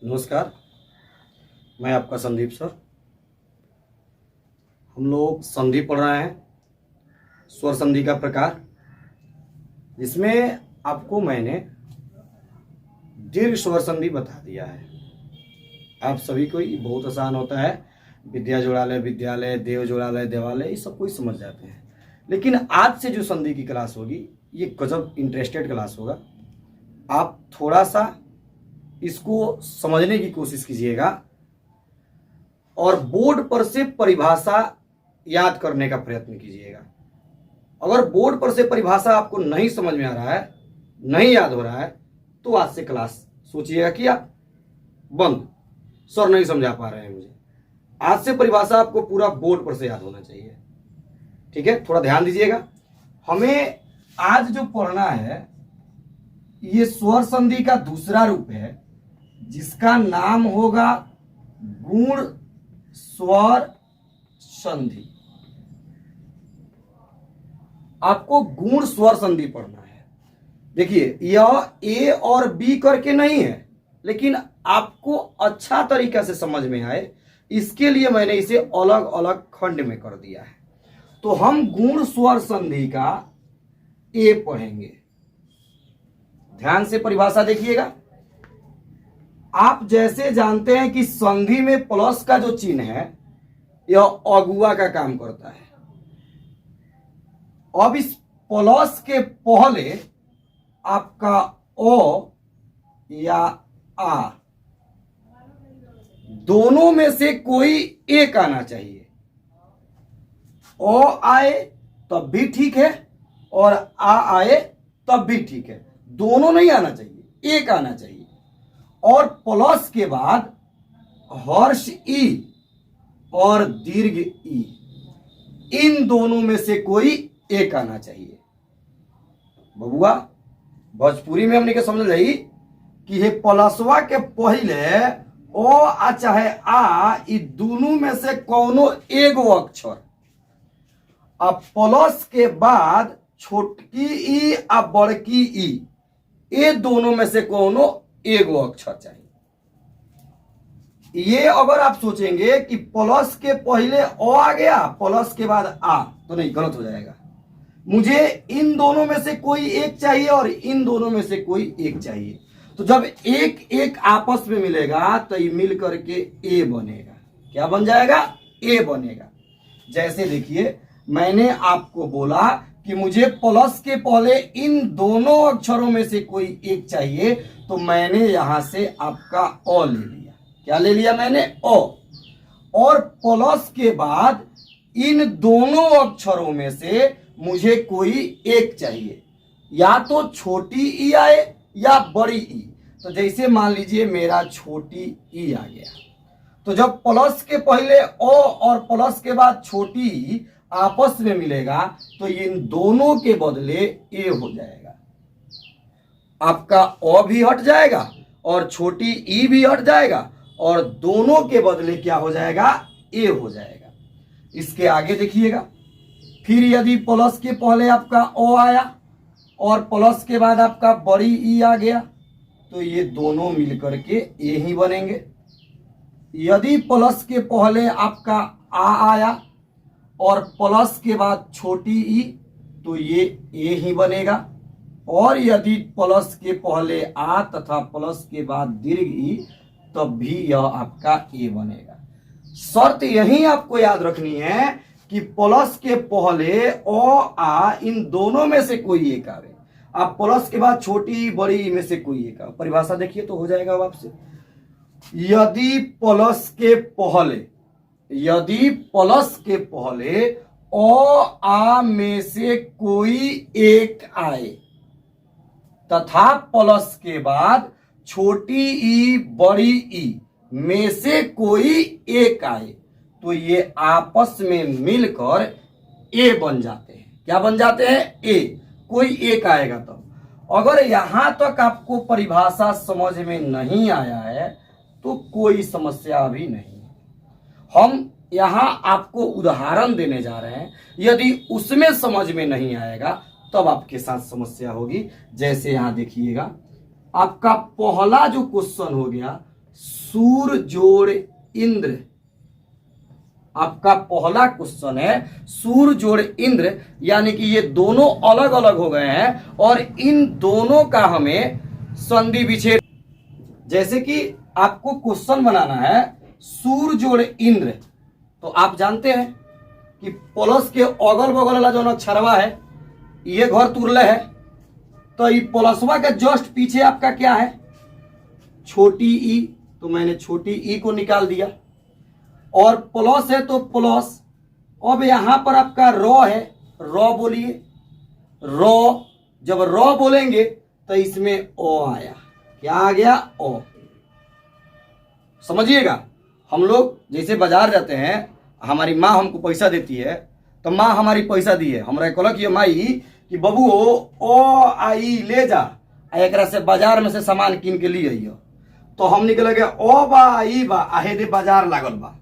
नमस्कार, मैं आपका संदीप सर। हम लोग संधि पढ़ रहे हैं, स्वर संधि का प्रकार, जिसमें आपको मैंने दीर्घ स्वर संधि बता दिया है। आप सभी को ये बहुत आसान होता है, विद्या जोड़ालय विद्यालय, देव जोड़ालय देवालय, ये सब कोई समझ जाते हैं। लेकिन आज से जो संधि की क्लास होगी ये गजब इंटरेस्टेड क्लास होगा। आप थोड़ा सा इसको समझने की कोशिश कीजिएगा और बोर्ड पर से परिभाषा याद करने का प्रयत्न कीजिएगा। अगर बोर्ड पर से परिभाषा आपको नहीं समझ में आ रहा है, नहीं याद हो रहा है, तो आज से क्लास सोचिएगा कि आप बंद, सर नहीं समझा पा रहे हैं मुझे। आज से परिभाषा आपको पूरा बोर्ड पर से याद होना चाहिए। ठीक है, थोड़ा ध्यान दीजिएगा। हमें आज जो पढ़ना है ये स्वर संधि का दूसरा रूप है, जिसका नाम होगा गुण स्वर संधि। आपको गुण स्वर संधि पढ़ना है। देखिए, यह ए और बी करके नहीं है, लेकिन आपको अच्छा तरीका से समझ में आए इसके लिए मैंने इसे अलग अलग खंड में कर दिया है। तो हम गुण स्वर संधि का ए पढ़ेंगे। ध्यान से परिभाषा देखिएगा। आप जैसे जानते हैं कि संधि में प्लस का जो चिन्ह है यह अगुआ का काम करता है। अब इस प्लस के पहले आपका ओ या आ दोनों में से कोई एक आना चाहिए। ओ आए तब भी ठीक है और आ आए तब भी ठीक है, दोनों नहीं आना चाहिए, एक आना चाहिए। और प्लस के बाद हर्ष ई और दीर्घ ई, इन दोनों में से कोई एक आना चाहिए। बबुआ, भोजपुरी में हमने के समझ ली कि ये प्लसवा के पहले ओ आ चाहे आ, इ दोनों में से कोनो एगो अक्षर, अब प्लस के बाद छोटकी ई आ बड़की ई, ये दोनों में से कोनो एगो अक्षर चाहिए। ये अगर आप सोचेंगे कि प्लस के पहले ओ आ गया, प्लस के बाद आ, तो नहीं, गलत हो जाएगा। मुझे इन दोनों में से कोई एक चाहिए और इन दोनों में से कोई एक चाहिए। तो जब एक एक आपस में मिलेगा तो ये मिल करके ए बनेगा। क्या बन जाएगा? ए बनेगा। जैसे देखिए, मैंने आपको बोला कि मुझे प्लस के पहले इन दोनों अक्षरों में से कोई एक चाहिए, तो मैंने यहां से आपका ओ ले लिया। क्या ले लिया मैंने? ओ। और प्लस के बाद इन दोनों अक्षरों में से मुझे कोई एक चाहिए, या तो छोटी ई आए या बड़ी ई। तो जैसे मान लीजिए मेरा छोटी ई आ गया, तो जब प्लस के पहले ओ और प्लस के बाद छोटी ई आपस में मिलेगा तो इन दोनों के बदले ए हो जाएगा। आपका ओ भी हट जाएगा और छोटी ई भी हट जाएगा और दोनों के बदले क्या हो जाएगा? ए हो जाएगा। इसके आगे देखिएगा, फिर यदि प्लस के पहले आपका ओ आया और प्लस के बाद आपका बड़ी ई आ गया, तो ये दोनों मिलकर के ए ही बनेंगे। यदि प्लस के पहले आपका आ आया और प्लस के बाद छोटी ई, तो ये ए ही बनेगा। और यदि प्लस के पहले आ तथा प्लस के बाद दीर्घ ई, तब भी यह आपका ए बनेगा। शर्त यही आपको याद रखनी है कि प्लस के पहले ओ आ, इन दोनों में से कोई एक आवे। आप प्लस के बाद छोटी बड़ी ई में से कोई एक आवे। परिभाषा देखिए तो हो जाएगा अब आपसे। यदि प्लस के पहले ओ आ में से कोई एक आए तथा प्लस के बाद छोटी ई बड़ी ई में से कोई एक आए, तो ये आपस में मिलकर ए बन जाते हैं। क्या बन जाते हैं? ए। कोई एक आएगा तब। अगर यहां तक आपको परिभाषा समझ में नहीं आया है तो कोई समस्या भी नहीं। हम यहां आपको उदाहरण देने जा रहे हैं, यदि उसमें समझ में नहीं आएगा तब आपके साथ समस्या होगी। जैसे यहां देखिएगा, आपका पहला जो क्वेश्चन हो गया, सूर जोड़ इंद्र। आपका पहला क्वेश्चन है सूर जोड़ इंद्र, यानी कि ये दोनों अलग अलग हो गए हैं और इन दोनों का हमें संधि विच्छेद। जैसे कि आपको क्वेश्चन बनाना है सूर जोड़ इंद्र, तो आप जानते हैं कि प्लस के अगल बगल वाला जो अक्षरवा है ये घर तुरले है, तो ये प्लसवा के जस्ट पीछे आपका क्या है, छोटी ई, तो मैंने छोटी ई को निकाल दिया। और प्लस है तो प्लस, अब यहां पर आपका रॉ है, रॉ बोलिए, रॉ, जब रॉ बोलेंगे तो इसमें ओ आया, क्या आ गया, ओ। समझिएगा, हम लोग जैसे बाजार जाते हैं, हमारी माँ हमको पैसा देती है, तो माँ हमारी पैसा दी है, हमरा कहलक ये माई कि बबू ओ आई ले जा, एक से बाजार में से सामान किन के लिए आइयो, तो हम निकल गए ओ बा आई बा, आहे दे बाजार लागल बा,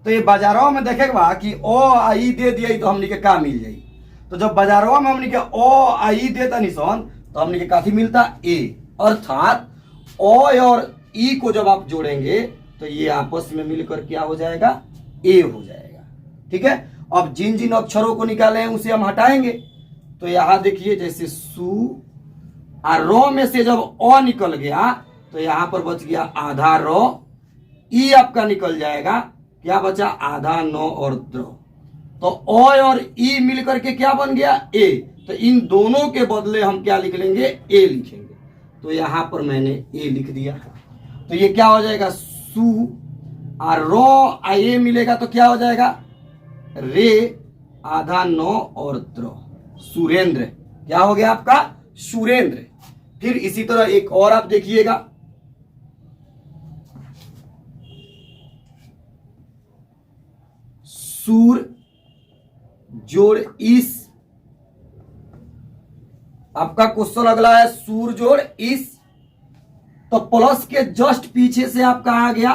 तो ये बाजारों में देखे बा कि ओ आई दे दिया तो हमने के का मिल जाई। तो जब बाजारों में हमने के ओ आई देता निशान, तो हमने के काफी मिलता ए, अर्थात ओ और ई को जब आप जोड़ेंगे तो ये आपस में मिलकर क्या हो जाएगा, ए हो जाएगा। ठीक है, अब जिन जिन अक्षरों को निकाले हैं उसे हम हटाएंगे। तो यहां देखिए जैसे सु और रो में से जब ओ निकल गया तो यहां पर बच गया आधा रो, ई आपका निकल जाएगा, क्या बचा, आधा नो और द्रो। तो ओ और ई मिलकर के क्या बन गया, ए। तो इन दोनों के बदले हम क्या लिख लेंगे, ए लिखेंगे। तो यहां पर मैंने ए लिख दिया, तो ये क्या हो जाएगा, सु और रो आ ए मिलेगा तो क्या हो जाएगा, रे, आधा नो और द्रो, सुरेंद्र। क्या हो गया आपका, सुरेंद्र। फिर इसी तरह एक और आप देखिएगा, सूर जोड़ इस। आपका क्वेश्चन अगला है सूर जोड़ इस, तो प्लस के जस्ट पीछे से आपका आ गया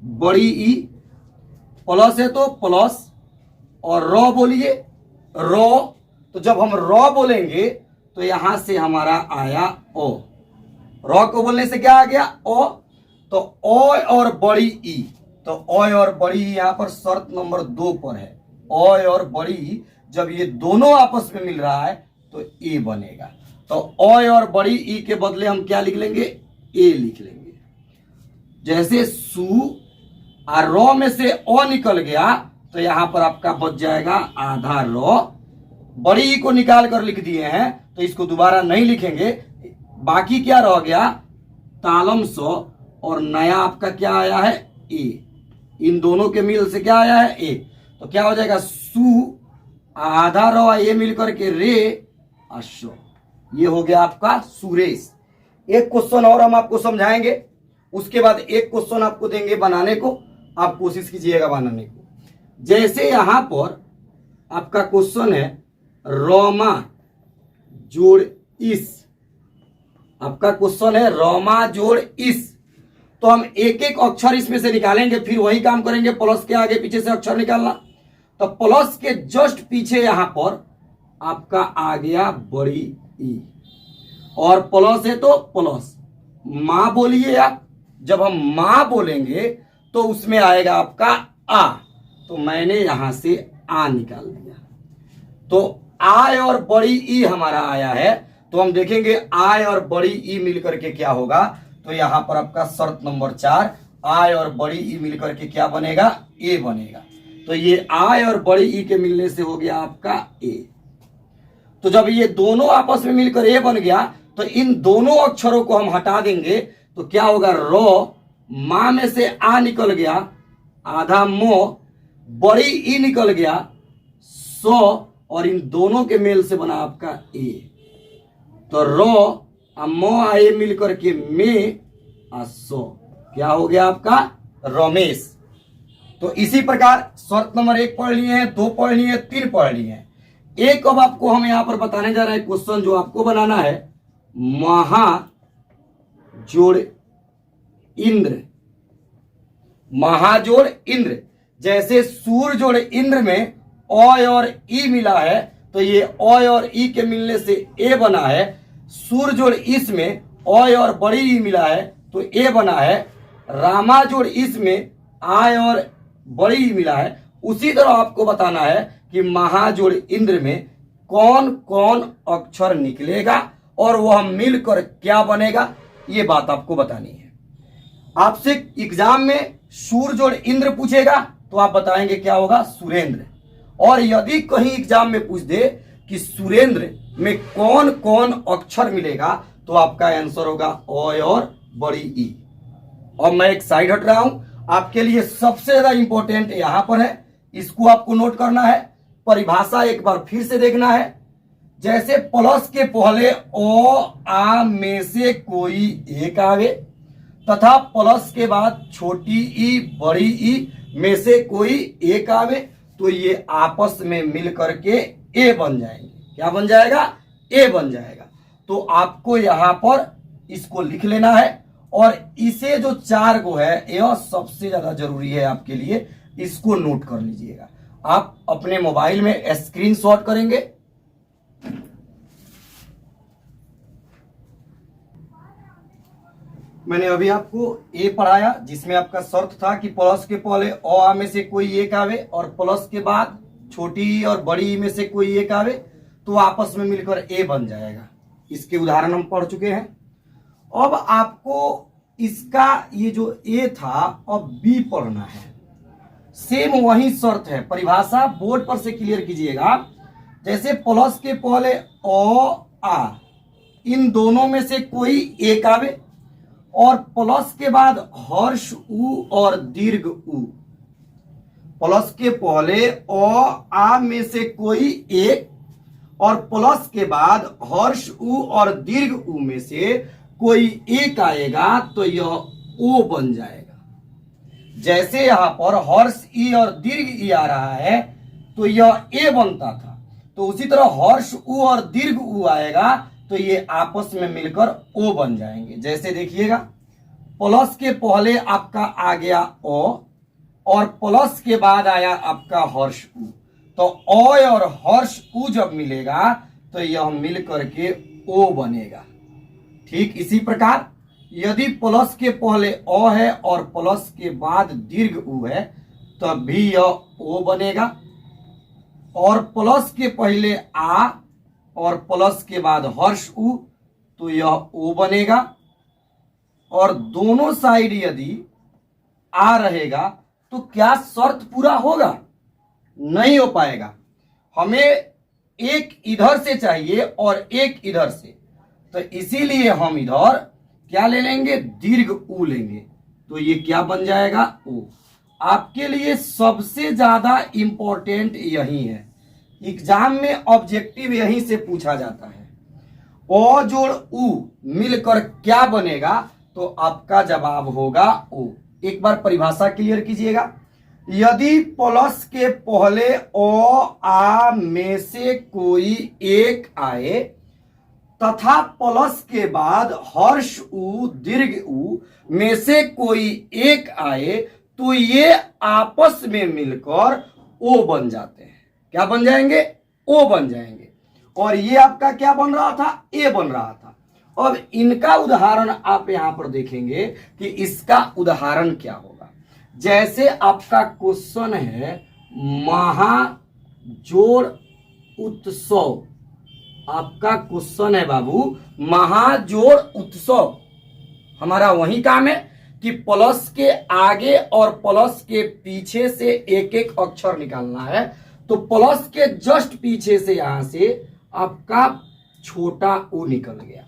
बड़ी ई, प्लस है तो प्लस, और रॉ बोलिए, रॉ, तो जब हम रॉ बोलेंगे तो यहां से हमारा आया ओ, रॉ को बोलने से क्या आ गया, ओ। तो ओ और बड़ी ई, तो ओ और बड़ी ई यहां पर शर्त नंबर 2 पर है, ओ और बड़ी ई जब ये दोनों आपस में मिल रहा है तो ए बनेगा। तो ओ और बड़ी ई के बदले हम क्या लिख लेंगे, ए लिख लेंगे। जैसे सु और रो में से ओ निकल गया तो यहां पर आपका बच जाएगा आधा रो, बड़ी ई को निकाल कर लिख दिए हैं तो इसको दोबारा नहीं लिखेंगे। बाकी क्या रह गया, तालम सो, और नया आपका क्या आया है, ए। इन दोनों के मिल से क्या आया है, ए। तो क्या हो जाएगा, सु आधा रो ए मिलकर के रे अशो, ये हो गया आपका सुरेश। एक क्वेश्चन और हम आपको समझाएंगे, उसके बाद एक क्वेश्चन आपको देंगे बनाने को, आप कोशिश कीजिएगा बनाने को। जैसे यहां पर आपका क्वेश्चन है रोमा जोड़ इस, आपका क्वेश्चन है रोमा जोड़ इस, तो हम एक एक अक्षर इसमें से निकालेंगे, फिर वही काम करेंगे, प्लस के आगे पीछे से अक्षर निकालना। तो प्लस के जस्ट पीछे यहां पर आपका आ गया बड़ी ई, और प्लस है तो प्लस, मां बोलिए आप, जब हम मां बोलेंगे तो उसमें आएगा आपका आ, तो मैंने यहां से आ निकाल दिया। तो आय और बड़ी ई हमारा आया है, तो हम देखेंगे आय और बड़ी ई मिलकर के क्या होगा। तो यहां पर आपका शर्त नंबर 4, आय और बड़ी ई मिलकर के क्या बनेगा, ए बनेगा। तो ये आय और बड़ी ई के मिलने से हो गया आपका ए। तो जब ये दोनों आपस में मिलकर ए बन गया तो इन दोनों अक्षरों को हम हटा देंगे, तो क्या होगा, रो, मां में से आ निकल गया, आधा मो, बड़ी ई निकल गया, सो, और इन दोनों के मेल से बना आपका ए। तो रो मो आए मिलकर के में सो, क्या हो गया आपका, रमेश। तो इसी प्रकार शर्त नंबर 1 पढ़ लिए हैं, 2 पढ़ लिए हैं, 3 पढ़ लिए हैं। एक अब आपको हम यहां पर बताने जा रहे हैं क्वेश्चन जो आपको बनाना है, महा जोड़ इंद्र, महाजोड़ इंद्र। जैसे सूर जोड़ इंद्र में ओ और ई मिला है, तो ये ओ और ई के मिलने से ए बना है। सूर जोड़ इस में ओ और बड़ी ई मिला है, तो ए बना है। रामा जोड़ इसमें आय और बड़ी ई मिला है। उसी तरह आपको बताना है कि महाजोड़ इंद्र में कौन कौन अक्षर निकलेगा और वह मिलकर क्या बनेगा, ये बात आपको बतानी है। आपसे एग्जाम में सूर जोड़ इंद्र पूछेगा तो आप बताएंगे क्या होगा, सुरेंद्र। और यदि कहीं एग्जाम में पूछ दे कि सुरेंद्र में कौन कौन अक्षर मिलेगा तो आपका आंसर होगा अ और बड़ी ई। और मैं एक साइड हट रहा हूं, आपके लिए सबसे ज्यादा इंपॉर्टेंट यहां पर है, इसको आपको नोट करना है। परिभाषा एक बार फिर से देखना है। जैसे प्लस के पहले ओ आ में से कोई एक आवे तथा प्लस के बाद छोटी ई बड़ी ई में से कोई एक आवे तो ये आपस में मिल करके ए बन जाएंगे। क्या बन जाएगा, ए बन जाएगा। तो आपको यहां पर इसको लिख लेना है और इसे जो 4 को है यह सबसे ज्यादा जरूरी है आपके लिए, इसको नोट कर लीजिएगा। आप अपने मोबाइल में स्क्रीनशॉट करेंगे। मैंने अभी आपको ए पढ़ाया जिसमें आपका शर्त था कि प्लस के पहले अ आ में से कोई एक आवे और प्लस के बाद छोटी और बड़ी में से कोई एक आवे तो आपस में मिलकर ए बन जाएगा। इसके उदाहरण हम पढ़ चुके हैं। अब आपको इसका ये जो ए था अब बी पढ़ना है। सेम वही शर्त है, परिभाषा बोर्ड पर से क्लियर कीजिएगा। जैसे प्लस के पहले अ आ इन दोनों में से कोई एक आवे और प्लस के बाद हर्ष उ और दीर्घ उ। प्लस के पहले अ आ में से कोई एक और प्लस के बाद हर्ष उ और दीर्घ उ में से कोई एक आएगा तो यह ओ बन जाएगा। जैसे यहां पर हर्ष ई और दीर्घ ई आ रहा है तो यह ए बनता था, तो उसी तरह हर्ष उ और दीर्घ उ आएगा तो ये आपस में मिलकर ओ बन जाएंगे। जैसे देखिएगा, प्लस के पहले आपका आ गया ओ और प्लस के बाद आया आपका हर्ष उ, तो ओ और हर्ष उ जब मिलेगा तो यह मिल करके ओ बनेगा। ठीक इसी प्रकार यदि प्लस के पहले अ है और प्लस के बाद दीर्घ उ है तब भी यह ओ बनेगा। और प्लस के पहले आ और प्लस के बाद हर्ष उ तो यह ओ बनेगा। और दोनों साइड यदि आ रहेगा तो क्या शर्त पूरा होगा, नहीं हो पाएगा। हमें एक इधर से चाहिए और एक इधर से, तो इसीलिए हम इधर क्या ले लेंगे, दीर्घ उ लेंगे तो ये क्या बन जाएगा, ओ। आपके लिए सबसे ज्यादा इंपॉर्टेंट यही है, एग्जाम में ऑब्जेक्टिव यहीं से पूछा जाता है। ओ जोड़ उ मिलकर क्या बनेगा तो आपका जवाब होगा ओ। एक बार परिभाषा क्लियर कीजिएगा। यदि प्लस के पहले ओ आ में से कोई एक आए तथा प्लस के बाद हर्ष उ दीर्घ उ में से कोई एक आए तो ये आपस में मिलकर ओ बन जाते हैं। क्या बन जाएंगे, ओ बन जाएंगे। और ये आपका क्या बन रहा था, ए बन रहा था। अब इनका उदाहरण आप यहां पर देखेंगे कि इसका उदाहरण क्या होगा। जैसे आपका क्वेश्चन है महाजोड़ उत्सव, आपका क्वेश्चन है बाबू महाजोड़ उत्सव। हमारा वही काम है कि प्लस के आगे और प्लस के पीछे से एक एक अक्षर निकालना है। तो प्लस के जस्ट पीछे से यहां से आपका छोटा उ निकल गया।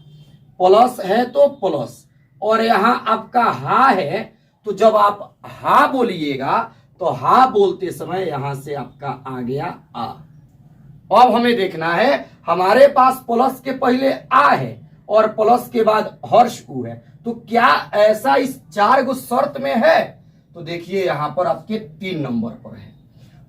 प्लस है तो प्लस और यहां आपका हा है, तो जब आप हा बोलिएगा तो हा बोलते समय यहां से आपका आ गया आ। अब हमें देखना है, हमारे पास प्लस के पहले आ है और प्लस के बाद हर्ष उ है, तो क्या ऐसा इस 4 गो शर्त में है? तो देखिए यहां पर आपके 3 नंबर पर है।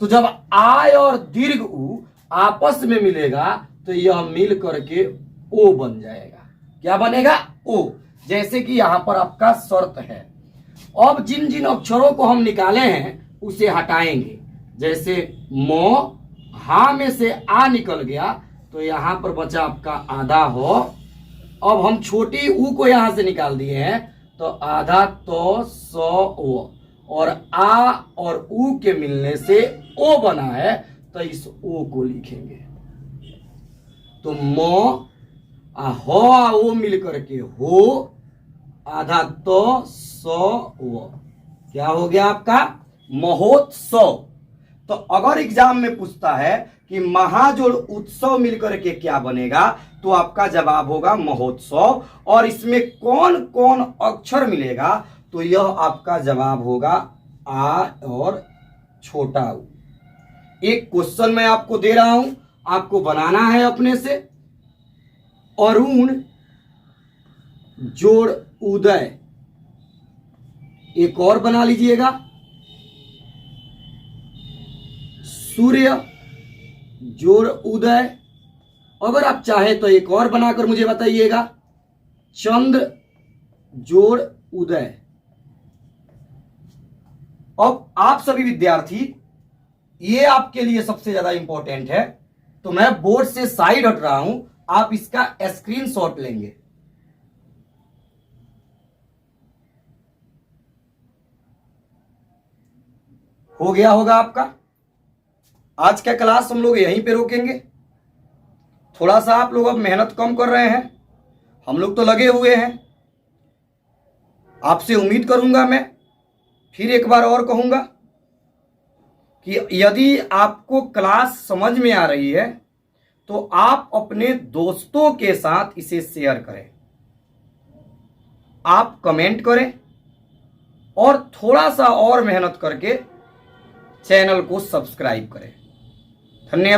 तो जब आय और दीर्घ उ आपस में मिलेगा तो यह मिल करके ओ बन जाएगा। क्या बनेगा, ओ। जैसे कि यहां पर आपका शर्त है। अब जिन जिन अक्षरों को हम निकाले हैं उसे हटाएंगे। जैसे मो, हा में से आ निकल गया तो यहां पर बचा आपका आधा हो। अब हम छोटी उ को यहां से निकाल दिए हैं तो आधा तो सौ ओ, और आ और ऊ के मिलने से ओ बना है, तो इस ओ को लिखेंगे। तो म हो आ ओ मिल करके हो, आधा तो सौ ओ, क्या हो गया आपका महोत्सव। तो अगर एग्जाम में पूछता है कि महाजोड़ उत्सव मिलकर के क्या बनेगा, तो आपका जवाब होगा महोत्सव। और इसमें कौन कौन अक्षर मिलेगा, तो यह आपका जवाब होगा आ और छोटा ऊ। एक क्वेश्चन मैं आपको दे रहा हूं, आपको बनाना है अपने से। अरुण जोड़ उदय, एक और बना लीजिएगा। सूर्य जोड़ उदय, अगर आप चाहे तो एक और बनाकर मुझे बताइएगा। चंद्र जोड़ उदय। अब आप सभी विद्यार्थी, ये आपके लिए सबसे ज्यादा इंपॉर्टेंट है, तो मैं बोर्ड से साइड हट रहा हूं, आप इसका स्क्रीनशॉट लेंगे। हो गया होगा आपका। आज का क्लास हम लोग यहीं पे रोकेंगे। थोड़ा सा आप लोग अब मेहनत कम कर रहे हैं, हम लोग तो लगे हुए हैं। आपसे उम्मीद करूंगा, मैं फिर एक बार और कहूंगा कि यदि आपको क्लास समझ में आ रही है तो आप अपने दोस्तों के साथ इसे शेयर करें, आप कमेंट करें और थोड़ा सा और मेहनत करके चैनल को सब्सक्राइब करें। धन्यवाद।